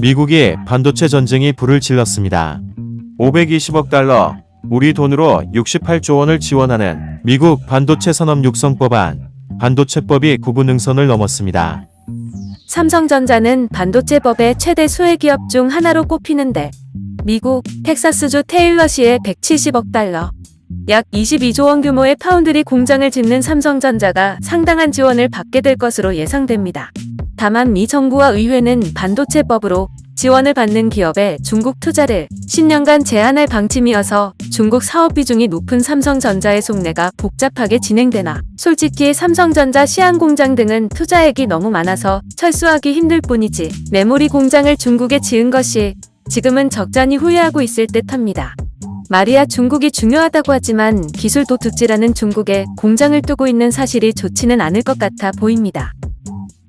미국이 반도체 전쟁이 불을 질렀습니다. 520억 달러, 우리 돈으로 68조 원을 지원하는 미국 반도체 산업 육성 법안, 반도체법이 구분능선을 넘었습니다. 삼성전자는 반도체법의 최대 수혜기업 중 하나로 꼽히는데 미국 텍사스주 테일러시에 170억 달러, 약 22조 원 규모의 파운드리 공장을 짓는 삼성전자가 상당한 지원을 받게 될 것으로 예상됩니다. 다만 미 정부와 의회는 반도체법으로 지원을 받는 기업에 중국 투자를 10년간 제한할 방침이어서 중국 사업 비중이 높은 삼성전자의 속내가 복잡하게 진행되나 솔직히 삼성전자 시안 공장 등은 투자액이 너무 많아서 철수하기 힘들 뿐이지 메모리 공장을 중국에 지은 것이 지금은 적잖이 후회하고 있을 듯합니다. 말이야 중국이 중요하다고 하지만 기술 도둑질하는 중국에 공장을 두고 있는 사실이 좋지는 않을 것 같아 보입니다.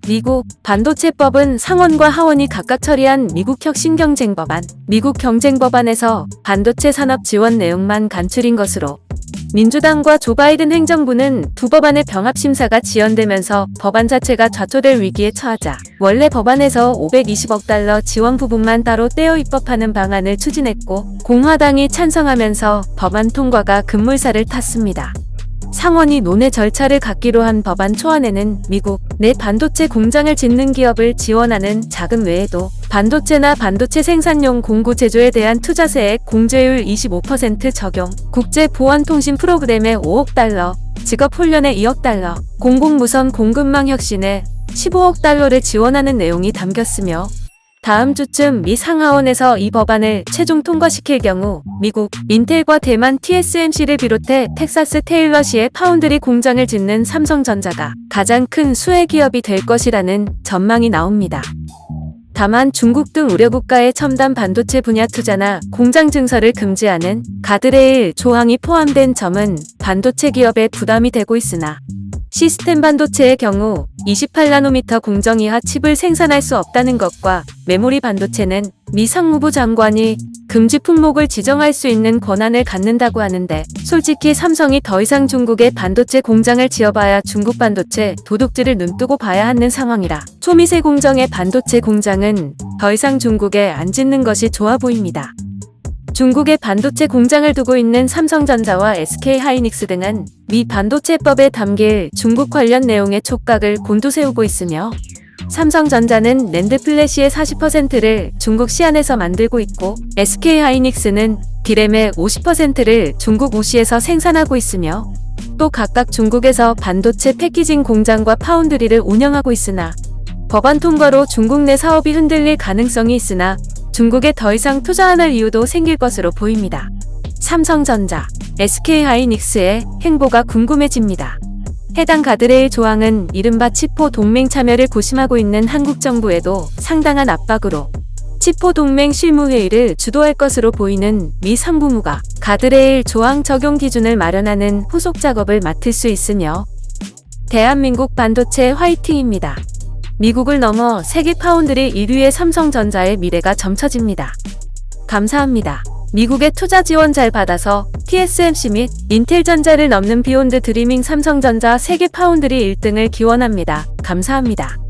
미국 반도체법은 상원과 하원이 각각 처리한 미국 혁신경쟁법안, 미국 경쟁법안에서 반도체 산업 지원 내용만 간추린 것으로 민주당과 조 바이든 행정부는 두 법안의 병합심사가 지연되면서 법안 자체가 좌초될 위기에 처하자 원래 법안에서 520억 달러 지원 부분만 따로 떼어 입법하는 방안을 추진했고 공화당이 찬성하면서 법안 통과가 급물살을 탔습니다. 상원이 논의 절차를 갖기로 한 법안 초안에는 미국 내 반도체 공장을 짓는 기업을 지원하는 자금 외에도 반도체나 반도체 생산용 공구 제조에 대한 투자세액 공제율 25% 적용, 국제보안통신 프로그램에 5억 달러, 직업훈련에 2억 달러, 공공무선 공급망 혁신에 15억 달러를 지원하는 내용이 담겼으며 다음 주쯤 미 상하원에서 이 법안을 최종 통과시킬 경우 미국 인텔과 대만 TSMC를 비롯해 텍사스 테일러시에 파운드리 공장을 짓는 삼성전자가 가장 큰 수혜기업이 될 것이라는 전망이 나옵니다. 다만 중국 등 우려국가의 첨단 반도체 분야 투자나 공장 증설을 금지하는 가드레일 조항이 포함된 점은 반도체 기업에 부담이 되고 있으나 시스템 반도체의 경우 28나노미터 공정 이하 칩을 생산할 수 없다는 것과 메모리 반도체는 미 상무부 장관이 금지 품목을 지정할 수 있는 권한을 갖는다고 하는데 솔직히 삼성이 더 이상 중국에 반도체 공장을 지어봐야 중국 반도체 도둑질을 눈뜨고 봐야 하는 상황이라 초미세 공정의 반도체 공장은 더 이상 중국에 안 짓는 것이 좋아 보입니다. 중국에 반도체 공장을 두고 있는 삼성전자와 SK하이닉스 등은 미 반도체법에 담길 중국 관련 내용의 촉각을 곤두세우고 있으며 삼성전자는 낸드 플래시의 40%를 중국 시안에서 만들고 있고 SK하이닉스는 디램의 50%를 중국 우시에서 생산하고 있으며 또 각각 중국에서 반도체 패키징 공장과 파운드리를 운영하고 있으나 법안 통과로 중국 내 사업이 흔들릴 가능성이 있으나 중국에 더 이상 투자 안 할 이유도 생길 것으로 보입니다. 삼성전자, SK하이닉스의 행보가 궁금해집니다. 해당 가드레일 조항은 이른바 치포 동맹 참여를 고심하고 있는 한국 정부에도 상당한 압박으로 치포 동맹 실무회의를 주도할 것으로 보이는 미 상무부가 가드레일 조항 적용 기준을 마련하는 후속 작업을 맡을 수 있으며 대한민국 반도체 화이팅입니다. 미국을 넘어 세계 파운드리 1위의 삼성전자의 미래가 점쳐집니다. 감사합니다. 미국의 투자 지원 잘 받아서 TSMC 및 인텔전자를 넘는 비욘드 드리밍 삼성전자 세계 파운드리 1등을 기원합니다. 감사합니다.